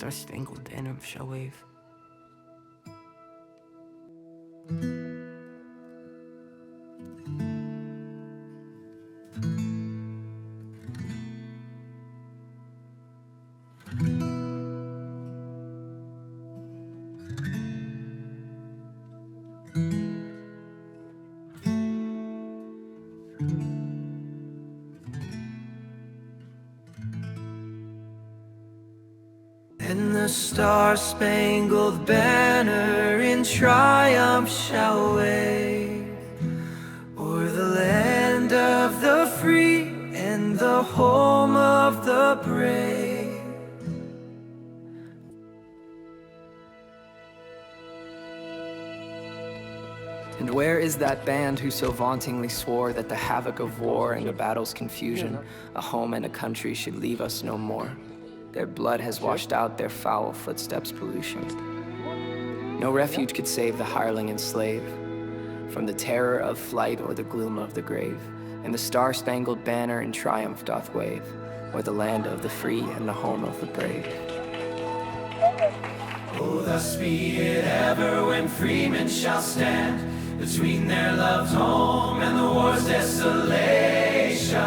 Star Spangled Banner shall wave. And the Star-Spangled Banner in triumph shall wave o'er the land of the free and the home of the brave. And where is that band who so vauntingly swore that the havoc of war and the battle's confusion, a home and a country should leave us no more? Their blood has washed out their foul footsteps' pollution. No refuge could save the hireling and slave from the terror of flight or the gloom of the grave. And the Star-Spangled Banner in triumph doth wave o'er the land of the free and the home of the brave. Oh, thus be it ever when freemen shall stand between their loved home and the war's desolation.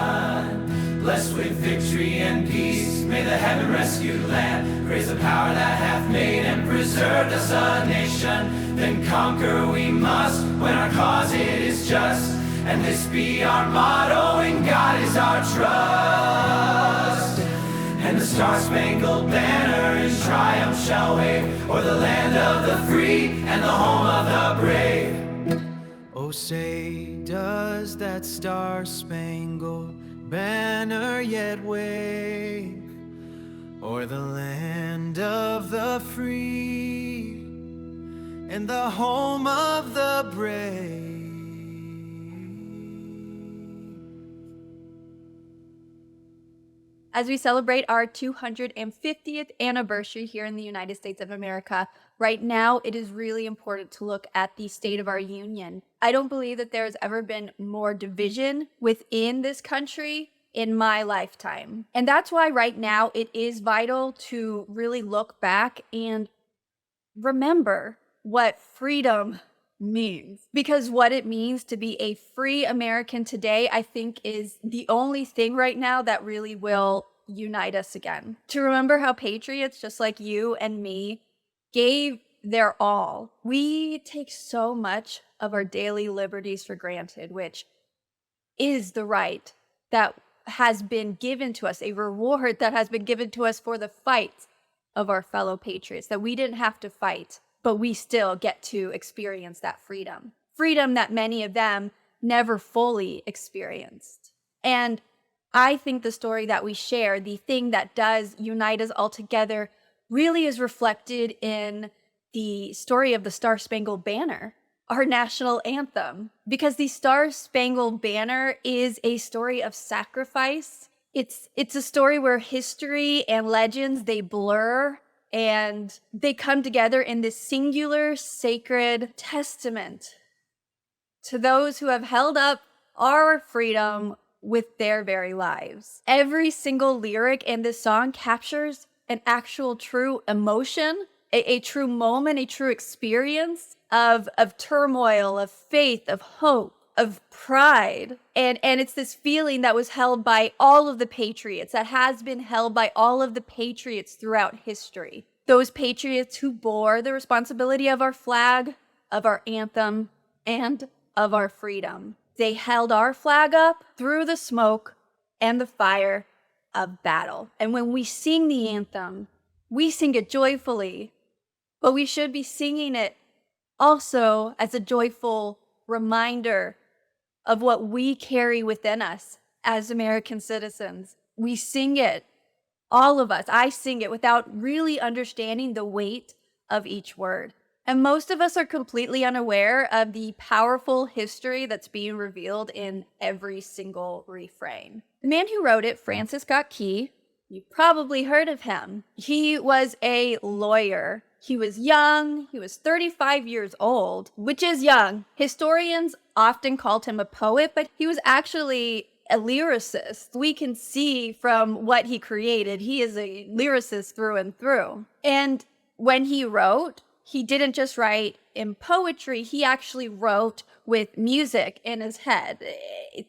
Blessed with victory and peace, may the heaven-rescued land praise the power that hath made and preserved us a nation. Then conquer we must when our cause it is just, and this be our motto, in God is our trust. And the Star-Spangled Banner in triumph shall wave o'er the land of the free and the home of the brave. Oh, say, does that Star-Spangled Banner yet wave o'er the land of the free and the home of the brave? As we celebrate our 250th anniversary here in the United States of America, right now it is really important to look at the state of our union. I don't believe that there has ever been more division within this country in my lifetime. And that's why right now it is vital to really look back and remember what freedom means. Because what it means to be a free American today, I think, is the only thing right now that really will unite us again. To remember how patriots just like you and me gave their all. We take so much of our daily liberties for granted, which is the right that has been given to us, a reward that has been given to us for the fight of our fellow patriots, that we didn't have to fight, but we still get to experience that freedom. Freedom that many of them never fully experienced. And I think the story that we share, the thing that does unite us all together, really is reflected in the story of the Star Spangled Banner, our national anthem. Because the Star Spangled Banner is a story of sacrifice. It's a story where history and legends, they blur, and they come together in this singular, sacred testament to those who have held up our freedom with their very lives. Every single lyric in this song captures an actual true emotion, a true moment, a true experience of turmoil, of faith, of hope, of pride. And it's this feeling that was held by all of the patriots, that has been held by all of the patriots throughout history. Those patriots who bore the responsibility of our flag, of our anthem, and of our freedom. They held our flag up through the smoke and the fire of battle. And when we sing the anthem, we sing it joyfully, but we should be singing it also as a joyful reminder of what we carry within us as American citizens. We sing it, all of us. I sing it without really understanding the weight of each word. And most of us are completely unaware of the powerful history that's being revealed in every single refrain. The man who wrote it, Francis Scott Key, you've probably heard of him. He was a lawyer. He was young. He was 35 years old, which is young. Historians often called him a poet, but he was actually a lyricist. We can see from what he created, he is a lyricist through and through. And when he wrote, he didn't just write in poetry, he actually wrote with music in his head,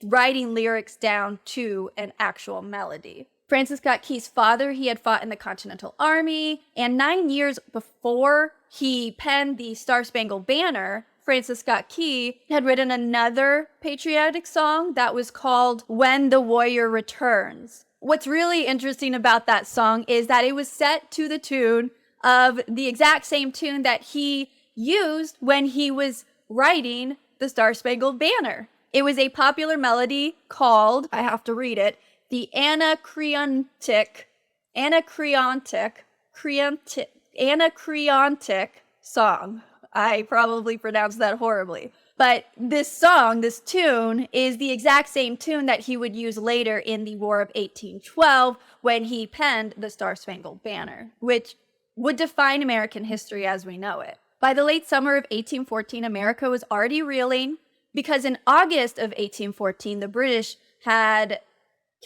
writing lyrics down to an actual melody. Francis Scott Key's father, he had fought in the Continental Army, and 9 years before he penned the Star Spangled Banner, Francis Scott Key had written another patriotic song that was called When the Warrior Returns. What's really interesting about that song is that it was set to the tune of the exact same tune that he used when he was writing the Star Spangled Banner. It was a popular melody called, I have to read it, the Anacreontic song. I probably pronounced that horribly. But this song, this tune, is the exact same tune that he would use later in the War of 1812 when he penned the Star Spangled Banner, which would define American history as we know it. By the late summer of 1814, America was already reeling because in August of 1814, the British had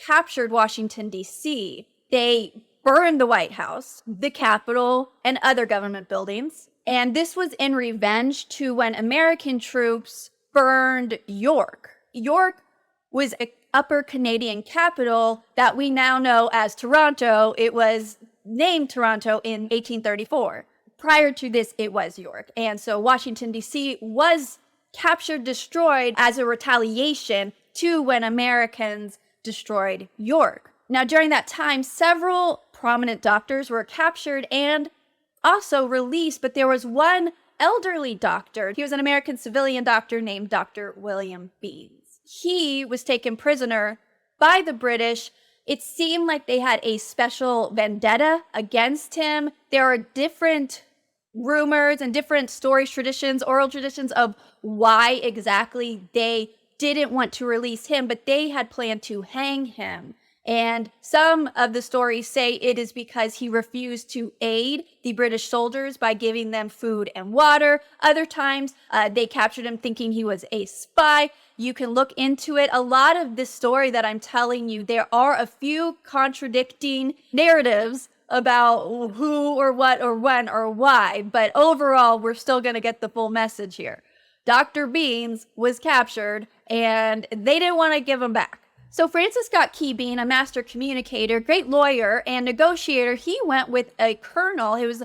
captured Washington, D.C. They burned the White House, the Capitol, and other government buildings. And this was in revenge to when American troops burned York. York was an upper Canadian capital that we now know as Toronto. It was named Toronto in 1834. Prior to this, it was York. And so Washington, D.C. was captured, destroyed as a retaliation to when Americans destroyed York. Now, during that time, several prominent doctors were captured and also released, but there was one elderly doctor. He was an American civilian doctor named Dr. William Beans. He was taken prisoner by the British. It seemed like they had a special vendetta against him. There are different rumors and different stories, traditions, oral traditions of why exactly they didn't want to release him, but they had planned to hang him. And some of the stories say it is because he refused to aid the British soldiers by giving them food and water. Other times, they captured him thinking he was a spy. You can look into it. A lot of this story that I'm telling you, there are a few contradicting narratives about who or what or when or why. But overall, we're still going to get the full message here. Dr. Beans was captured, and they didn't want to give him back. So Francis Scott Key, being a master communicator, great lawyer, and negotiator, he went with a colonel. He was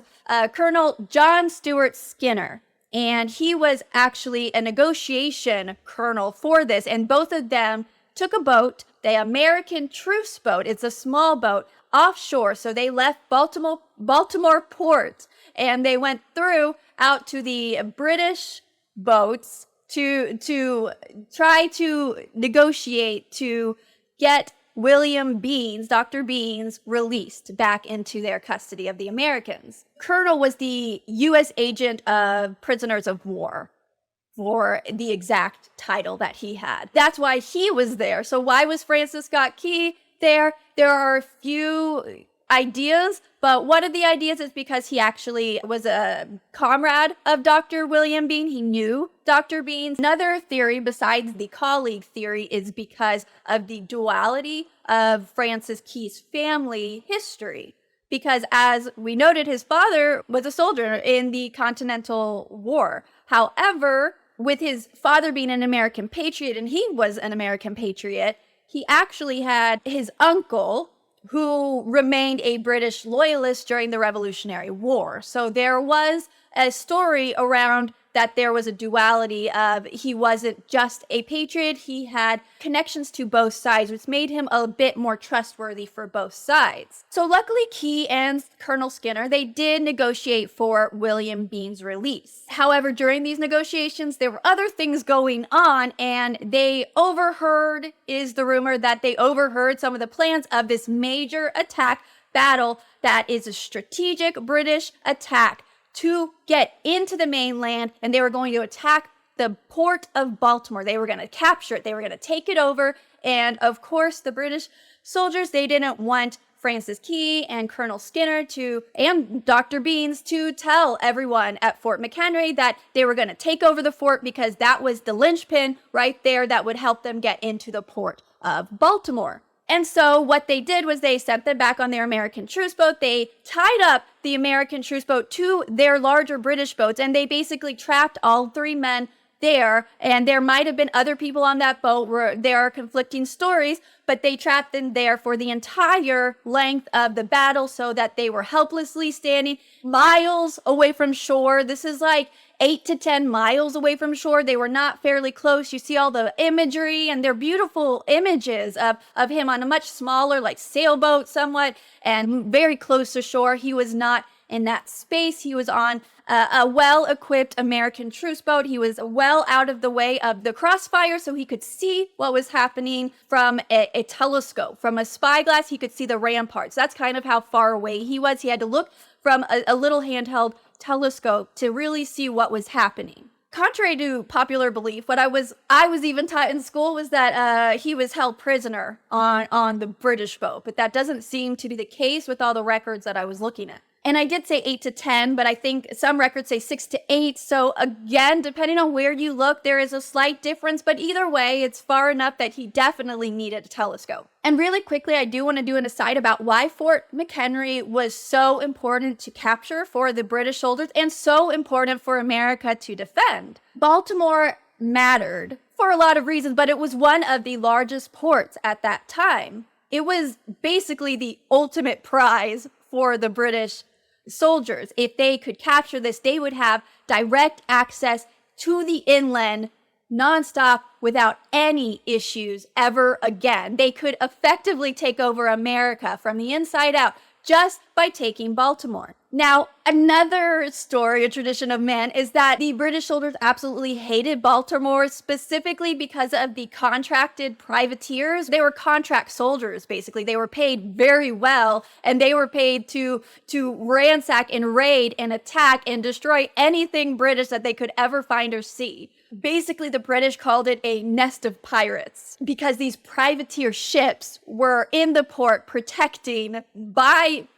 Colonel John Stuart Skinner, and he was actually a negotiation colonel for this. And both of them took a boat, the American truce boat. It's a small boat offshore. So they left Baltimore port, and they went through out to the British boats to try to negotiate to get William Beans, Dr. Beans, released back into their custody of the Americans. Colonel was the U.S. agent of prisoners of war for the exact title that he had. That's why he was there. So why was Francis Scott Key there? There are a few ideas, but one of the ideas is because he actually was a comrade of Dr. William Bean. He knew Dr. Beans. Another theory besides the colleague theory is because of the duality of Francis Key's family history. Because as we noted, his father was a soldier in the Continental War. However, with his father being an American patriot, and he was an American patriot, he actually had his uncle who remained a British loyalist during the Revolutionary War. So there was a story around that there was a duality of he wasn't just a patriot, he had connections to both sides, which made him a bit more trustworthy for both sides. So luckily, Key and Colonel Skinner, they did negotiate for William Bean's release. However, during these negotiations, there were other things going on, and they overheard, is the rumor that they overheard some of the plans of this major attack battle that is a strategic British attack to get into the mainland, and they were going to attack the port of Baltimore. They were going to capture it. They were going to take it over. And of course, the British soldiers, they didn't want Francis Key and Colonel Skinner and Dr. Beans to tell everyone at Fort McHenry that they were going to take over the fort because that was the linchpin right there that would help them get into the port of Baltimore. And so what they did was they sent them back on their American truce boat. They tied up the American truce boat to their larger British boats, and they basically trapped all 3 men there. And there might have been other people on that boat where there are conflicting stories, but they trapped them there for the entire length of the battle so that they were helplessly standing miles away from shore. This is like 8 to 10 miles away from shore. They were not fairly close. You see all the imagery, and they're beautiful images of him on a much smaller, like sailboat somewhat, and very close to shore. He was not in that space. He was on a well-equipped American truce boat. He was well out of the way of the Crossfire, so he could see what was happening from a telescope. From a spyglass, he could see the ramparts. That's kind of how far away he was. He had to look from a little handheld telescope to really see what was happening. Contrary to popular belief, what I was even taught in school was that he was held prisoner on the British boat, but that doesn't seem to be the case with all the records that I was looking at. And I did say 8 to 10, but I think some records say 6 to 8. So again, depending on where you look, there is a slight difference, but either way, it's far enough that he definitely needed a telescope. And really quickly, I do want to do an aside about why Fort McHenry was so important to capture for the British soldiers and so important for America to defend. Baltimore mattered for a lot of reasons, but it was one of the largest ports at that time. It was basically the ultimate prize for the British soldiers. If they could capture this, they would have direct access to the inland nonstop without any issues ever again. They could effectively take over America from the inside out just by taking Baltimore. Now, another story, a tradition of man, is that the British soldiers absolutely hated Baltimore, specifically because of the contracted privateers. They were contract soldiers, basically. They were paid very well, and they were paid to ransack and raid and attack and destroy anything British that they could ever find or see. Basically, the British called it a nest of pirates because these privateer ships were in the port protecting by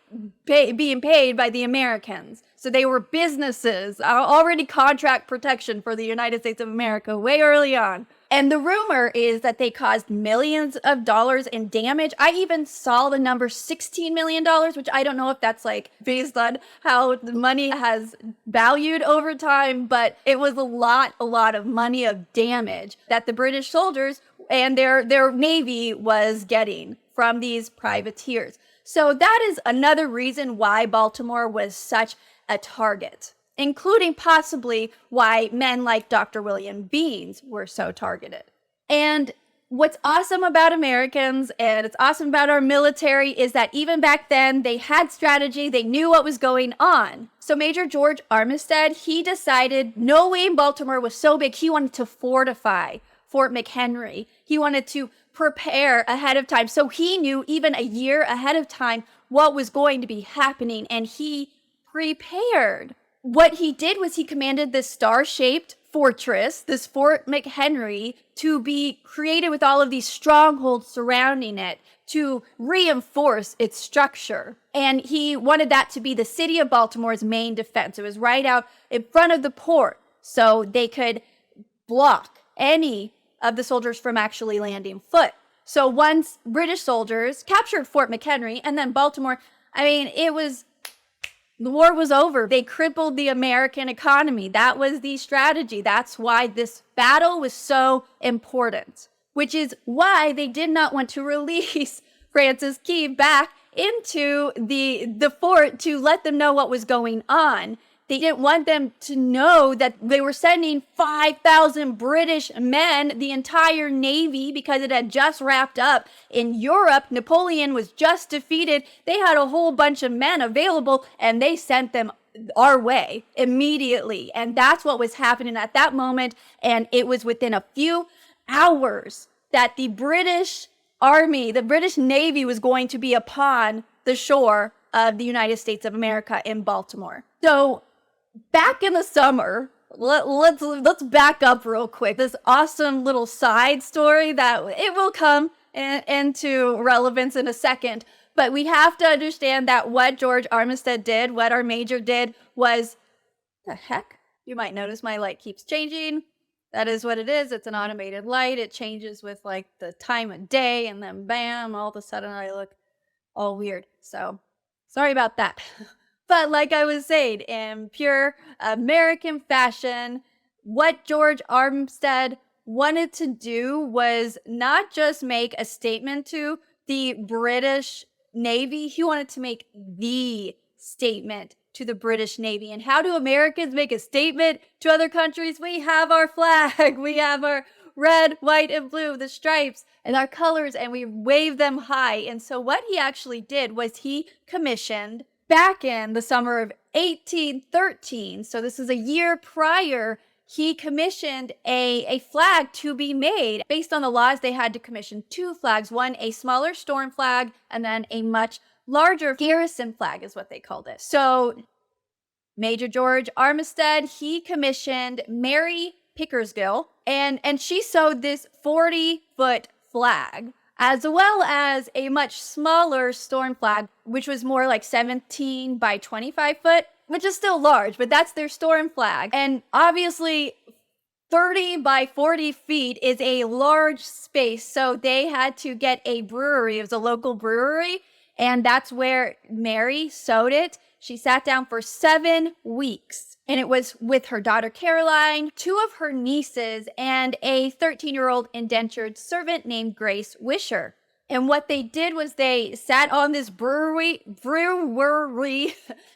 being paid by the Americans. So they were businesses, already contract protection for the United States of America way early on. And the rumor is that they caused millions of dollars in damage. I even saw the number $16 million, which I don't know if that's like based on how the money has valued over time, but it was a lot of money of damage that the British soldiers and their navy was getting from these privateers. So that is another reason why Baltimore was such a target, including possibly why men like Dr. William Beans were so targeted. And what's awesome about Americans and it's awesome about our military is that even back then they had strategy, they knew what was going on. So Major George Armistead, he decided, knowing Baltimore was so big, he wanted to fortify Fort McHenry. He wanted to prepare ahead of time. So he knew even a year ahead of time what was going to be happening, and he prepared. What he did was he commanded this star-shaped fortress, this Fort McHenry, to be created with all of these strongholds surrounding it to reinforce its structure. And he wanted that to be the city of Baltimore's main defense. It was right out in front of the port, so they could block any of the soldiers from actually landing foot. So once British soldiers captured Fort McHenry and then Baltimore, the war was over. They crippled the American economy. That was the strategy. That's why this battle was so important, which is why they did not want to release Francis Key back into the fort to let them know what was going on. They didn't want them to know that they were sending 5,000 British men, the entire Navy, because it had just wrapped up in Europe. Napoleon was just defeated. They had a whole bunch of men available, and they sent them our way immediately. And that's what was happening at that moment. And it was within a few hours that the British Army, the British Navy, was going to be upon the shore of the United States of America in Baltimore. So back in the summer, let's back up real quick. This awesome little side story that it will come into relevance in a second. But we have to understand that what George Armistead did, what our major did was, the heck? You might notice my light keeps changing. That is what it is. It's an automated light. It changes with like the time of day, and then bam, all of a sudden I look all weird. So sorry about that. But like I was saying, in pure American fashion, what George Armistead wanted to do was not just make a statement to the British Navy, he wanted to make the statement to the British Navy. And how do Americans make a statement to other countries? We have our flag, we have our red, white, and blue, the stripes, and our colors, and we wave them high. And so what he actually did was he commissioned, back in the summer of 1813, so this is a year prior, he commissioned a flag to be made. Based on the laws, they had to commission two flags, one a smaller storm flag, and then a much larger garrison flag is what they called it. So Major George Armistead, he commissioned Mary Pickersgill, and she sewed this 40-foot flag, as well as a much smaller storm flag, which was more like 17 by 25 foot, which is still large, but that's their storm flag. And obviously 30 by 40 feet is a large space, so they had to get a brewery. It was a local brewery, and that's where Mary sewed it. She sat down for 7 weeks, and it was with her daughter Caroline, 2 of her nieces, and a 13-year-old indentured servant named Grace Wisher. And what they did was they sat on this brewery,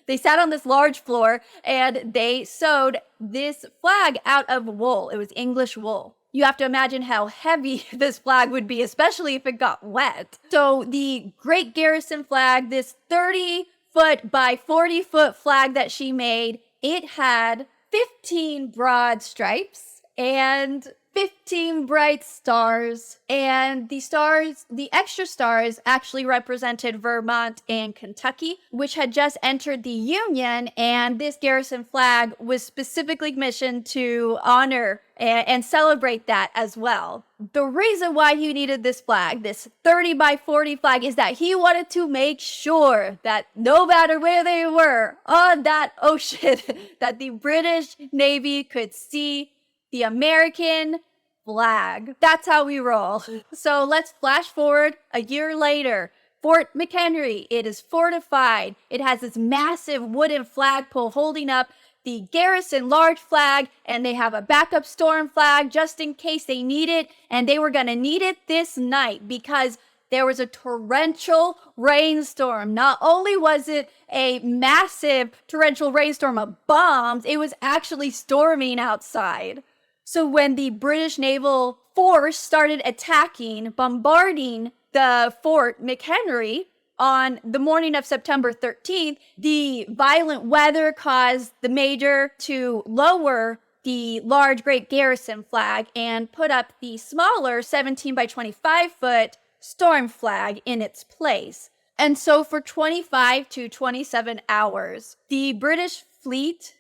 they sat on this large floor, and they sewed this flag out of wool. It was English wool. You have to imagine how heavy this flag would be, especially if it got wet. So the Great Garrison flag, this 30-foot by 40-foot flag that she made, it had 15 broad stripes and 15 bright stars, and the extra stars actually represented Vermont and Kentucky, which had just entered the Union, and this garrison flag was specifically commissioned to honor and celebrate that as well. The reason why he needed this flag, this 30 by 40 flag, is that he wanted to make sure that no matter where they were on that ocean, that the British Navy could see the American flag. That's how we roll. So let's flash forward a year later. Fort McHenry, it is fortified. It has this massive wooden flagpole holding up the garrison large flag, and they have a backup storm flag just in case they need it. And they were going to need it this night because there was a torrential rainstorm. Not only was it a massive torrential rainstorm of bombs, it was actually storming outside. So when the British naval force started attacking, bombarding the Fort McHenry on the morning of September 13th, the violent weather caused the major to lower the large Great Garrison flag and put up the smaller 17 by 25 foot storm flag in its place. And so for 25 to 27 hours, the British fleet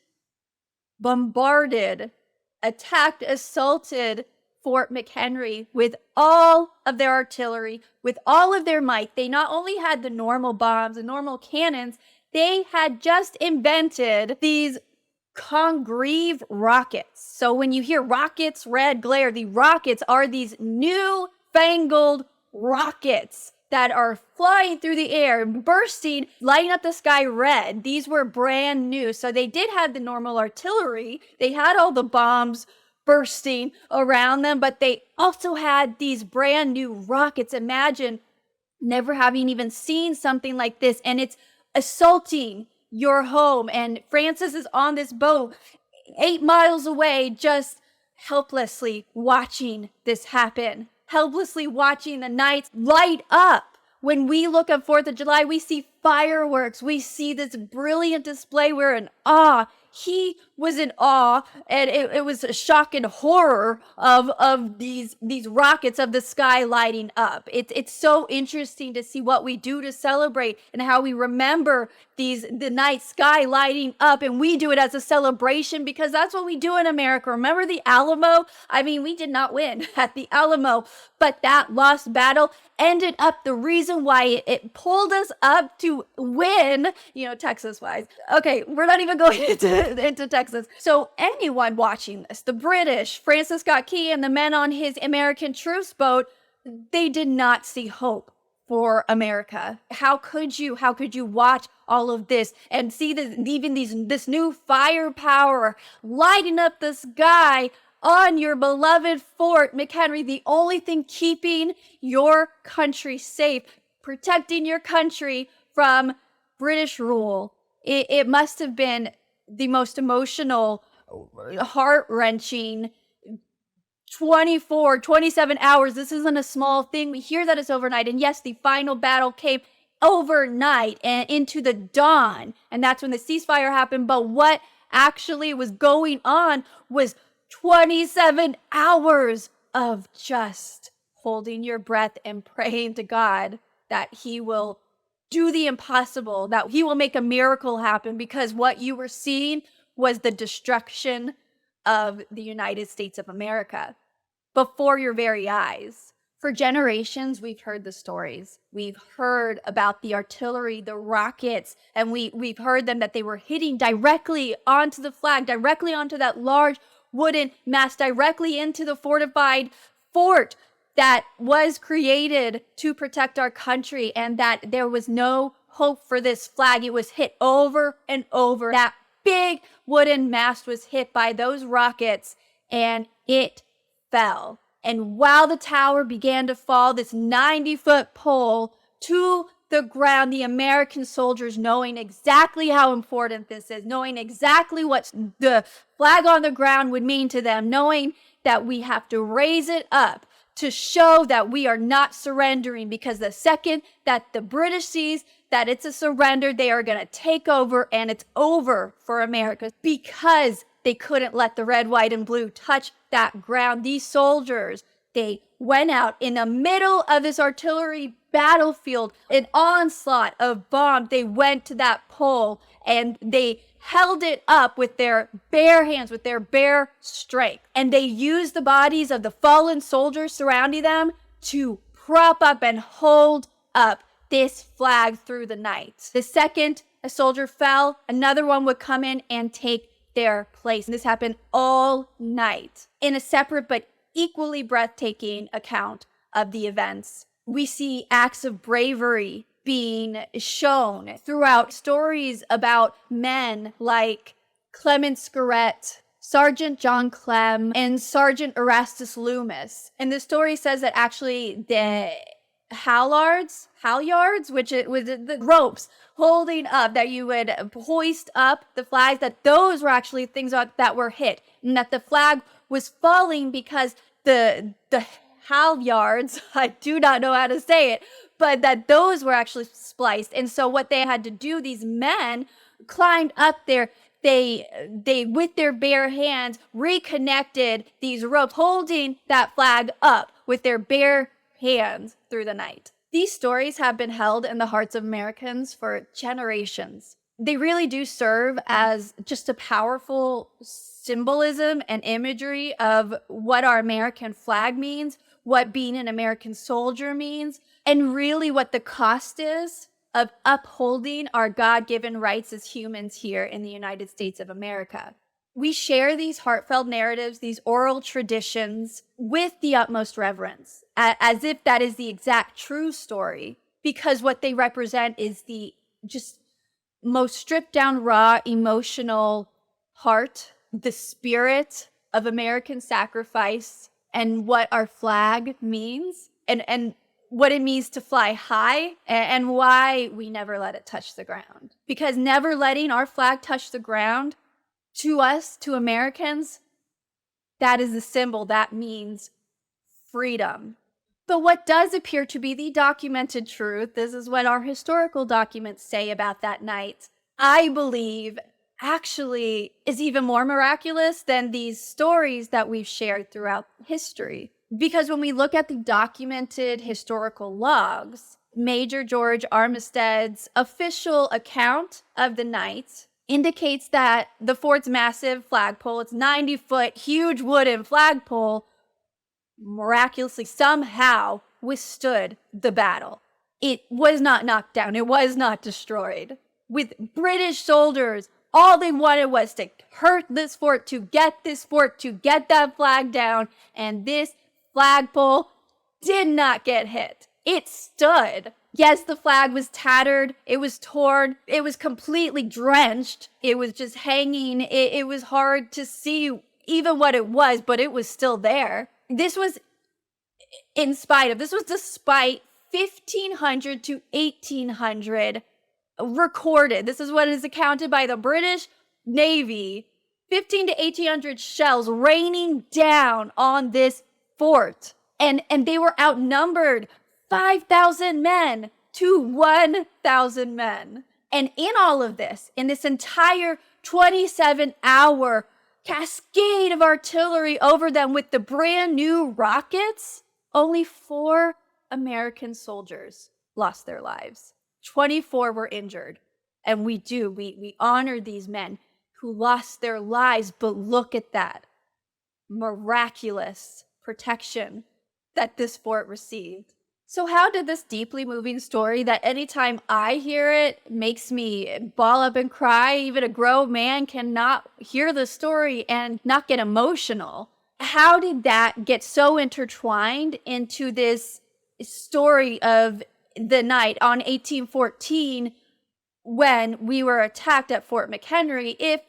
bombarded, attacked, assaulted Fort McHenry with all of their artillery, with all of their might. They not only had the normal bombs and normal cannons, they had just invented these Congreve rockets. So when you hear rockets, red glare, the rockets are these new-fangled rockets that are flying through the air, bursting, lighting up the sky red. These were brand new. So they did have the normal artillery. They had all the bombs bursting around them, but they also had these brand new rockets. Imagine never having even seen something like this, and it's assaulting your home. And Francis is on this boat 8 miles away, just helplessly watching this happen. Helplessly watching the nights light up. When we look at 4th of July, we see fireworks. We see this brilliant display. We're in awe. he was in awe, and it was a shock and horror of these rockets of the sky lighting up. It's so interesting to see what we do to celebrate and how we remember the night sky lighting up, and we do it as a celebration because that's what we do in America. Remember the Alamo? I mean, we did not win at the Alamo, but that lost battle ended up the reason why it pulled us up to win, Texas wise. Okay, we're not even going into Texas. So anyone watching this, the British, Francis Scott Key and the men on his American truce boat, they did not see hope for America. How could you watch all of this and see this new firepower lighting up the sky on your beloved Fort McHenry, the only thing keeping your country safe, protecting your country from British rule? It must have been the most emotional, heart-wrenching 27 hours. This isn't a small thing. We hear that it's overnight. And yes, the final battle came overnight and into the dawn. And that's when the ceasefire happened. But what actually was going on was 27 hours of just holding your breath and praying to God that he will do the impossible, that he will make a miracle happen, because what you were seeing was the destruction of the United States of America before your very eyes. For generations, we've heard the stories. We've heard about the artillery, the rockets, and we've heard them that they were hitting directly onto the flag, directly onto that large wooden mast, directly into the fortified fort that was created to protect our country, and that there was no hope for this flag. It was hit over and over. That big wooden mast was hit by those rockets, and it fell. And while the tower began to fall, this 90-foot pole to the ground, the American soldiers, knowing exactly how important this is, knowing exactly what the flag on the ground would mean to them, knowing that we have to raise it up to show that we are not surrendering, because the second that the British sees that it's a surrender, they are going to take over, and it's over for America, because they couldn't let the red, white, and blue touch that ground. These soldiers, they went out in the middle of this artillery battlefield, an onslaught of bombs. They went to that pole and they held it up with their bare hands, with their bare strength. And they used the bodies of the fallen soldiers surrounding them to prop up and hold up this flag through the night. The second a soldier fell, another one would come in and take their place. And this happened all night. In a separate but equally breathtaking account of the events, we see acts of bravery being shown throughout, stories about men like Clement Scarrett, Sergeant John Clemm, and Sergeant Erastus Loomis. And the story says that actually the halyards, which it was the ropes holding up that you would hoist up the flags, that those were actually things that were hit, and that the flag was falling because the halyards, I do not know how to say it, but that those were actually spliced. And so what they had to do, these men climbed up there, they with their bare hands reconnected these ropes, holding that flag up with their bare hands through the night. These stories have been held in the hearts of Americans for generations. They really do serve as just a powerful symbolism and imagery of what our American flag means, what being an American soldier means, and really what the cost is of upholding our God-given rights as humans here in the United States of America. We share these heartfelt narratives, these oral traditions, with the utmost reverence, as if that is the exact true story, because what they represent is the just most stripped down, raw, emotional heart, the spirit of American sacrifice, and what our flag means, and what it means to fly high, and why we never let it touch the ground. Because never letting our flag touch the ground, to us, to Americans, that is the symbol that means freedom. But what does appear to be the documented truth, this is what our historical documents say about that night, I believe, actually is even more miraculous than these stories that we've shared throughout history. Because when we look at the documented historical logs, Major George Armistead's official account of the night indicates that the fort's massive flagpole, its 90-foot huge wooden flagpole, miraculously somehow withstood the battle. It was not knocked down. It was not destroyed. With British soldiers, all they wanted was to hurt this fort, to get that flag down, and this flagpole did not get hit. It stood. Yes, the flag was tattered. It was torn. It was completely drenched. It was just hanging. It was hard to see even what it was, but it was still there. This was despite 1500 to 1800 recorded. This is what is accounted by the British Navy. 15 to 1800 shells raining down on this fort. And they were outnumbered 5,000 men to 1,000 men. And in all of this, in this entire 27-hour cascade of artillery over them with the brand new rockets, only 4 American soldiers lost their lives. 24 were injured. And we honor these men who lost their lives, but look at that miraculous protection that this fort received. So how did this deeply moving story that anytime I hear it makes me ball up and cry, even a grown man cannot hear the story and not get emotional? How did that get so intertwined into this story of the night on 1814 when we were attacked at Fort McHenry, if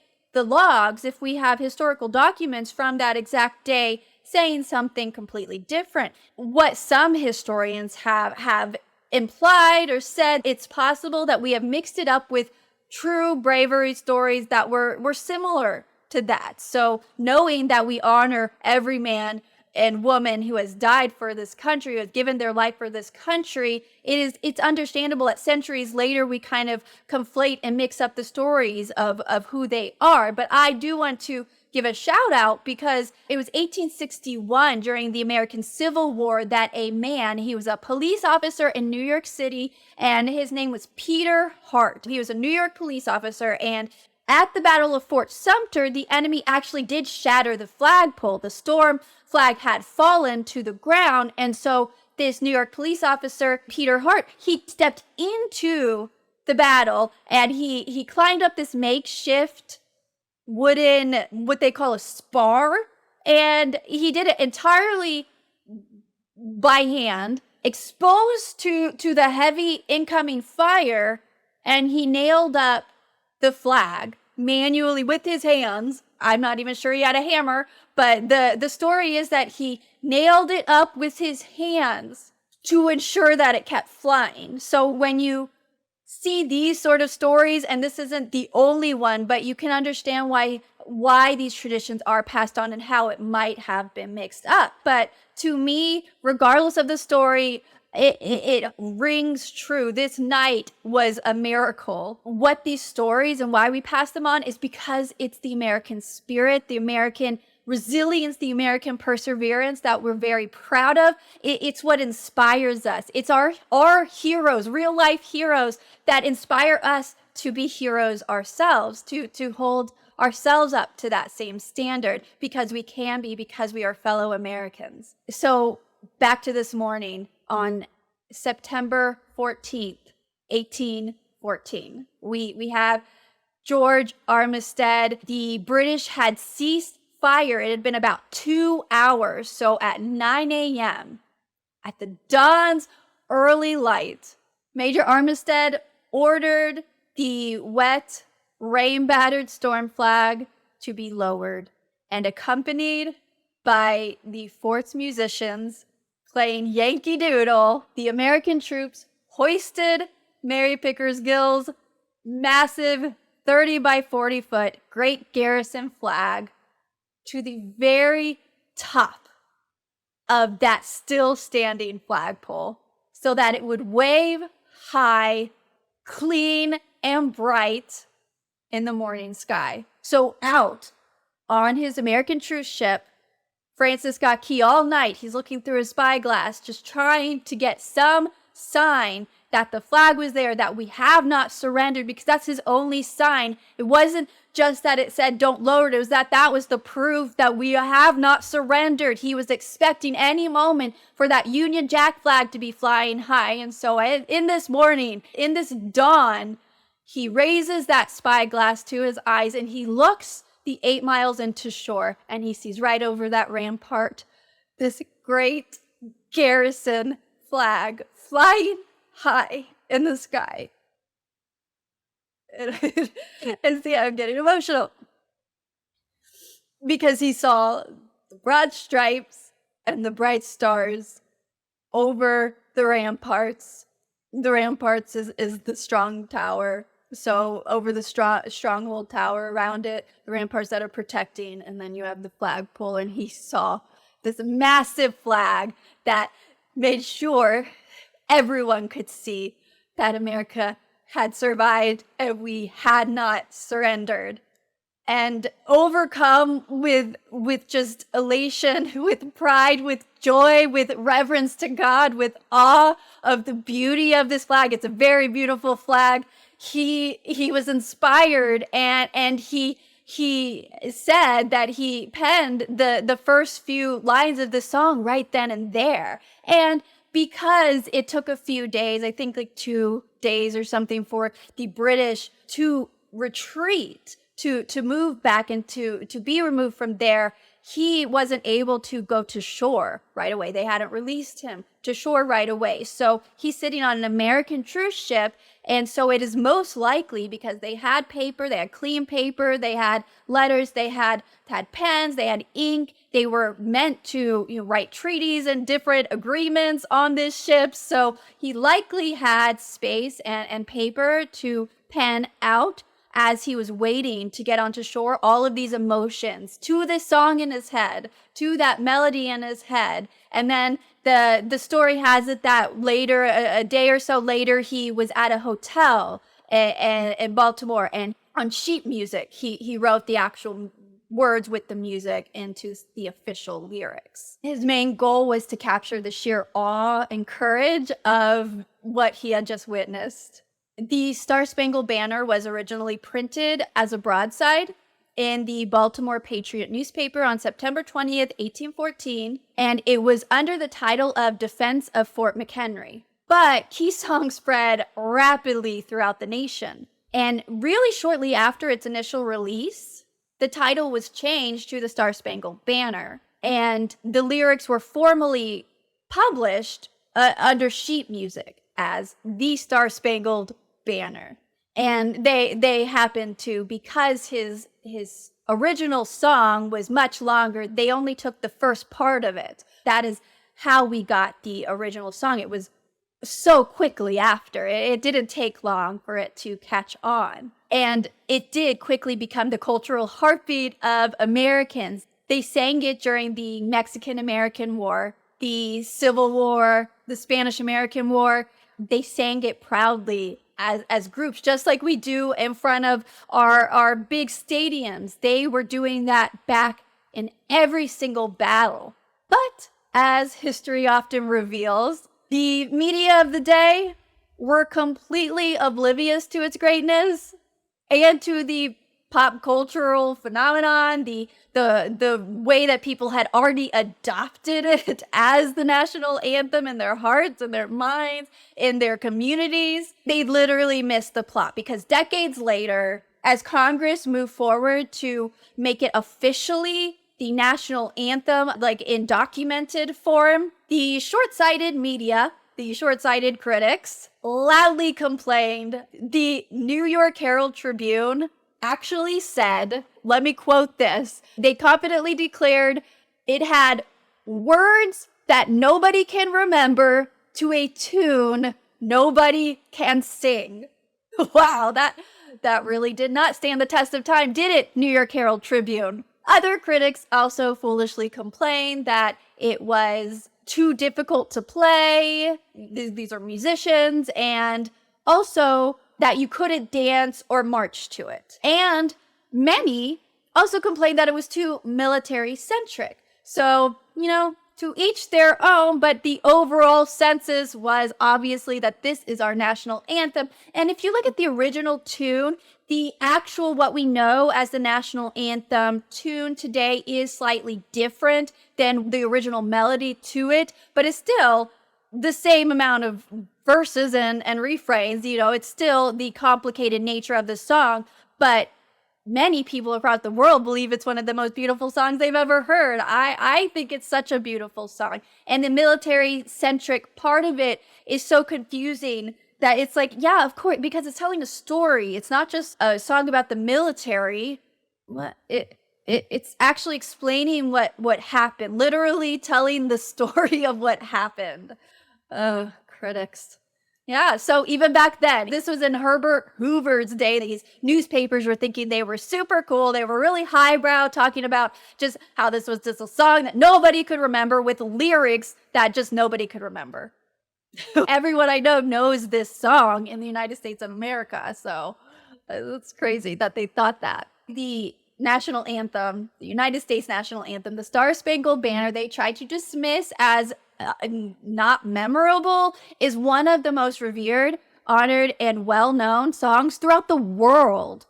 we have historical documents from that exact day saying something completely different? What some historians have implied or said, it's possible that we have mixed it up with true bravery stories that were similar to that. So knowing that we honor every man and woman who has died for this country, who has given their life for this country, it's understandable that centuries later we kind of conflate and mix up the stories of who they are. But I do want to give a shout out because it was 1861 during the American Civil War that a man, he was a police officer in New York City, and his name was Peter Hart. He was a New York police officer, and at the Battle of Fort Sumter, the enemy actually did shatter the flagpole. The storm flag had fallen to the ground, and so this New York police officer, Peter Hart, he stepped into the battle, and he climbed up this makeshift wooden, what they call a spar, and he did it entirely by hand, exposed to the heavy incoming fire, and he nailed up the flag manually with his hands. I'm not even sure he had a hammer, but the story is that he nailed it up with his hands to ensure that it kept flying. So when you see these sort of stories, and this isn't the only one, but you can understand why these traditions are passed on and how it might have been mixed up. But to me, regardless of the story, it rings true. This night was a miracle. What these stories and why we pass them on is because it's the American spirit, the American resilience, the American perseverance that we're very proud of. It's what inspires us. It's our heroes, real life heroes that inspire us to be heroes ourselves, to hold ourselves up to that same standard, because we can be, because we are fellow Americans. So back to this morning on September 14th, 1814. We have George Armistead. The British had ceased fire. It had been about 2 hours. So at 9 a.m., at the dawn's early light, Major Armistead ordered the wet, rain-battered storm flag to be lowered, and accompanied by the fort's musicians playing Yankee Doodle, the American troops hoisted Mary Picker's Gill's massive 30 by 40 foot Great Garrison flag to the very top of that still standing flagpole, so that it would wave high, clean, and bright, in the morning sky. So out on his American truce ship, Francis got key all night. He's looking through his spyglass, just trying to get some sign that the flag was there, that we have not surrendered, because that's his only sign. It wasn't just that it said don't lower it, it was that was the proof that we have not surrendered. He was expecting any moment for that Union Jack flag to be flying high. And so in this morning, in this dawn, he raises that spyglass to his eyes and he looks the 8 miles into shore, and he sees right over that rampart this great Garrison flag flying high in the sky. And see, I'm getting emotional because he saw the broad stripes and the bright stars over the ramparts. The ramparts is the strong tower. So over the stronghold tower, around it, the ramparts that are protecting, and then you have the flagpole, and he saw this massive flag that made sure everyone could see that America had survived and we had not surrendered. And overcome with just elation, with pride, with joy, with reverence to God, with awe of the beauty of this flag. It's a very beautiful flag. He was inspired, and he said that he penned the first few lines of the song right then and there. And because it took a few days, I think like 2 days or something, for the British to retreat, to move back and to be removed from there, he wasn't able to go to shore right away. They hadn't released him to shore right away. So he's sitting on an American truce ship. And so it is most likely, because they had paper, they had clean paper, they had letters, they had pens, they had ink. They were meant to write treaties and different agreements on this ship. So he likely had space and paper to pen out, as he was waiting to get onto shore, all of these emotions to this song in his head, to that melody in his head. And then the story has it that later, a day or so later, he was at a hotel in Baltimore, and on sheet music, he wrote the actual words with the music into the official lyrics. His main goal was to capture the sheer awe and courage of what he had just witnessed. The Star Spangled Banner was originally printed as a broadside in the Baltimore Patriot newspaper on September 20th, 1814, and it was under the title of Defense of Fort McHenry. But Keysong spread rapidly throughout the nation, and really shortly after its initial release, the title was changed to the Star Spangled Banner, and the lyrics were formally published under sheet music as the Star Spangled Banner. And they happened to, because his original song was much longer, they only took the first part of it. That is how we got the original song. It was so quickly after. It didn't take long for it to catch on. And it did quickly become the cultural heartbeat of Americans. They sang it during the Mexican-American War, the Civil War, the Spanish-American War. They sang it proudly as groups, just like we do in front of our big stadiums. They were doing that back in every single battle. But as history often reveals, the media of the day were completely oblivious to its greatness and to the pop cultural phenomenon, the way that people had already adopted it as the national anthem in their hearts and their minds, in their communities. They literally missed the plot, because decades later, as Congress moved forward to make it officially the national anthem, like in documented form, the short-sighted media, the short-sighted critics, loudly complained. The New York Herald Tribune actually said, let me quote this, they confidently declared it had words that nobody can remember to a tune nobody can sing. Wow, that really did not stand the test of time, did it, New York Herald Tribune? Other critics also foolishly complained that it was too difficult to play. These are musicians, and also that you couldn't dance or march to it. And many also complained that it was too military-centric. So, to each their own, but the overall census was obviously that this is our national anthem. And if you look at the original tune, the actual what we know as the national anthem tune today is slightly different than the original melody to it, but it's still the same amount of verses and refrains. It's still the complicated nature of the song, but many people across the world believe it's one of the most beautiful songs they've ever heard. I think it's such a beautiful song. And the military-centric part of it is so confusing that it's like, yeah, of course, because it's telling a story. It's not just a song about the military. It's actually explaining what happened, literally telling the story of what happened. Oh, critics. Yeah, so even back then, this was in Herbert Hoover's day. These newspapers were thinking they were super cool. They were really highbrow, talking about just how this was just a song that nobody could remember with lyrics that just nobody could remember. Everyone I know knows this song in the United States of America, so it's crazy that they thought that. The national anthem, the United States national anthem, the Star Spangled Banner, they tried to dismiss as not memorable, is one of the most revered, honored, and well-known songs throughout the world.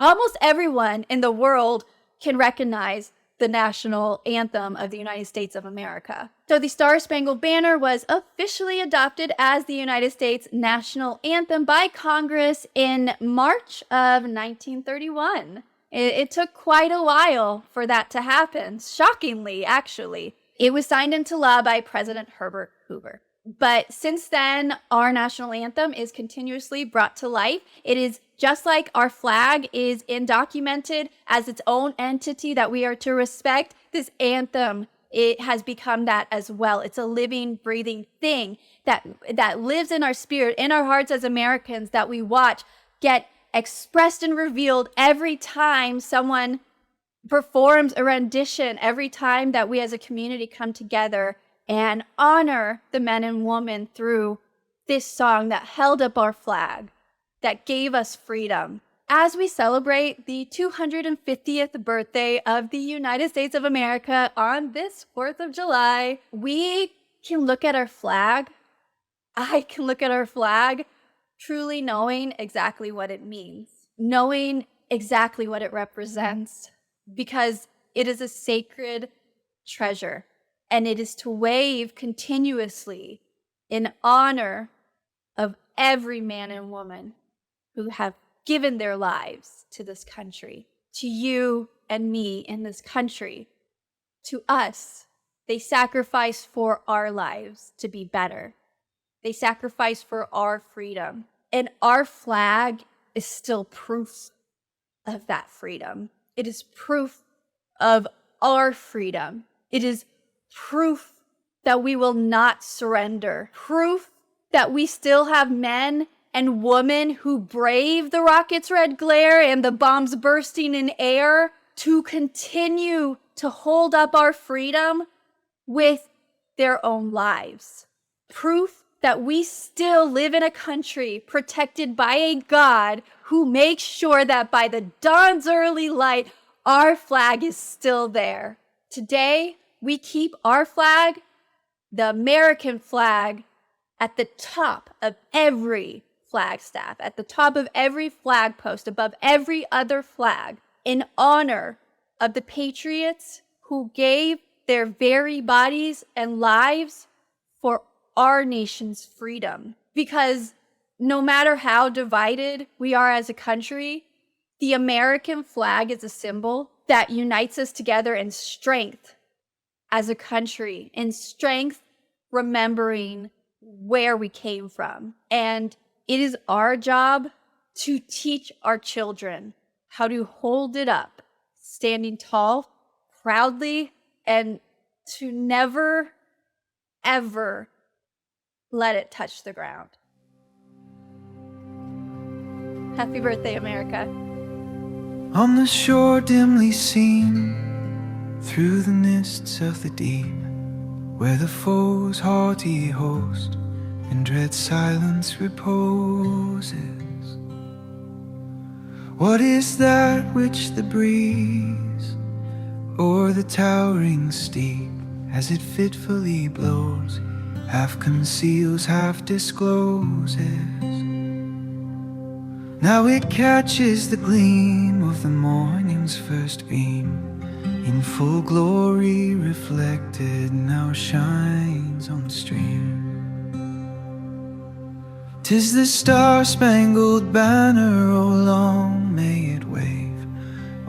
Almost everyone in the world can recognize the national anthem of the United States of America. So the Star Spangled Banner was officially adopted as the United States national anthem by Congress in March of 1931. It took quite a while for that to happen, shockingly, actually. It was signed into law by President Herbert Hoover. But since then, our national anthem is continuously brought to life. It is just like our flag is undocumented as its own entity that we are to respect. This anthem, it has become that as well. It's a living, breathing thing that lives in our spirit, in our hearts as Americans, that we watch get expressed and revealed every time someone performs a rendition, every time that we as a community come together and honor the men and women through this song that held up our flag, that gave us freedom. As we celebrate the 250th birthday of the United States of America on this 4th of July, we can look at our flag. I can look at our flag truly knowing exactly what it means, knowing exactly what it represents, because it is a sacred treasure, and it is to wave continuously in honor of every man and woman who have given their lives to this country, to you and me in this country, to us. They sacrifice for our lives to be better. They sacrifice for our freedom. And our flag is still proof of that freedom. It is proof of our freedom. It is proof that we will not surrender. Proof that we still have men and women who brave the rocket's red glare and the bombs bursting in air to continue to hold up our freedom with their own lives. Proof that we still live in a country protected by a God who makes sure that by the dawn's early light, our flag is still there. Today, we keep our flag, the American flag, at the top of every flagstaff, at the top of every flag post, above every other flag, in honor of the patriots who gave their very bodies and lives for our nation's freedom. Because no matter how divided we are as a country, the American flag is a symbol that unites us together in strength as a country, in strength remembering where we came from. And it is our job to teach our children how to hold it up, standing tall, proudly, and to never, ever let it touch the ground. Happy birthday, America. On the shore dimly seen, through the mists of the deep, where the foe's haughty host in dread silence reposes, What is that which the breeze o'er the towering steep, as it fitfully blows, half conceals, half discloses? Now it catches the gleam of the morning's first beam, in full glory reflected, now shines on the stream. 'Tis the Star-Spangled Banner, oh long may it wave,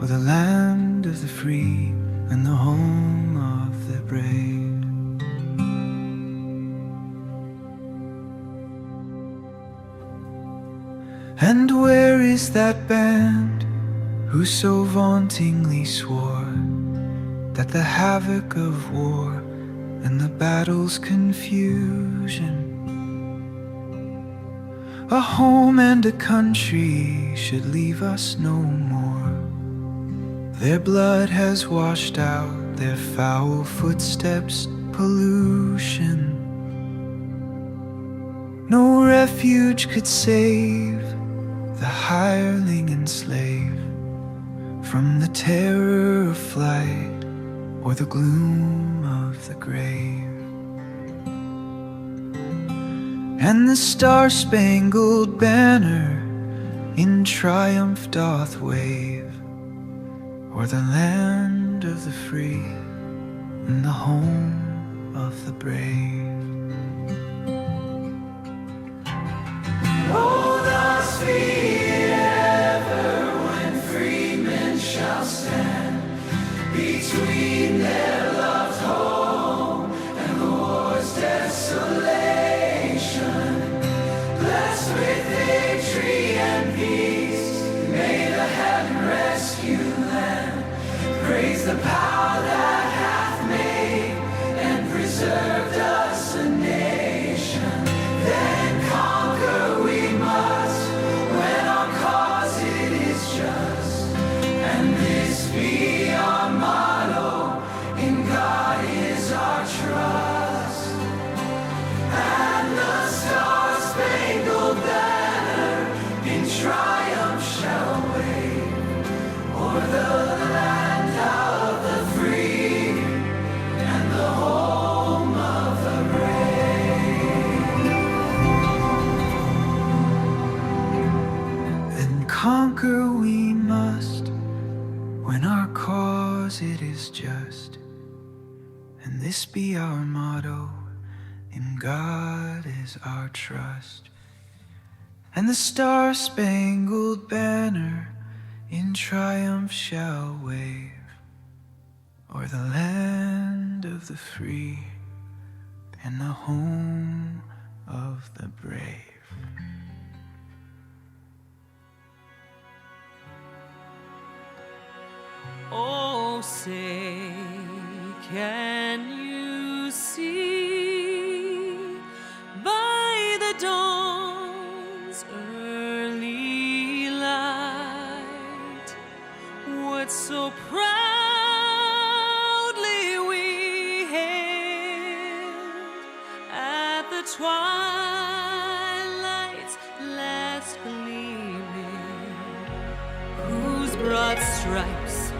o'er the land of the free and the home of the brave. And where is that band who so vauntingly swore that the havoc of war and the battle's confusion, a home and a country, should leave us no more? Their blood has washed out their foul footsteps' pollution. No refuge could save the hireling and slave from the terror of flight or the gloom of the grave. And the Star-Spangled Banner in triumph doth wave o'er the land of the free and the home of the brave. Oh, thus be it ever, when freemen shall stand between their loved home and the war's desolation. Blessed with victory and peace, may the heaven-rescued land praise the power that hath made and preserved us a nation. Then conquer we must, when our cause it is just, and this be our motto, in God is our trust. And the Star-Spangled Banner in triumph shall wave o'er the land of the free and the home of the brave. Then conquer we must, when our cause it is just, and this be our motto, in God is our trust. And the Star-Spangled Banner in triumph shall wave o'er the land of the free and the home of the brave. Oh, say, can you see by the dawn's early light what so proudly we hailed at the twilight's last gleaming, whose broad stripes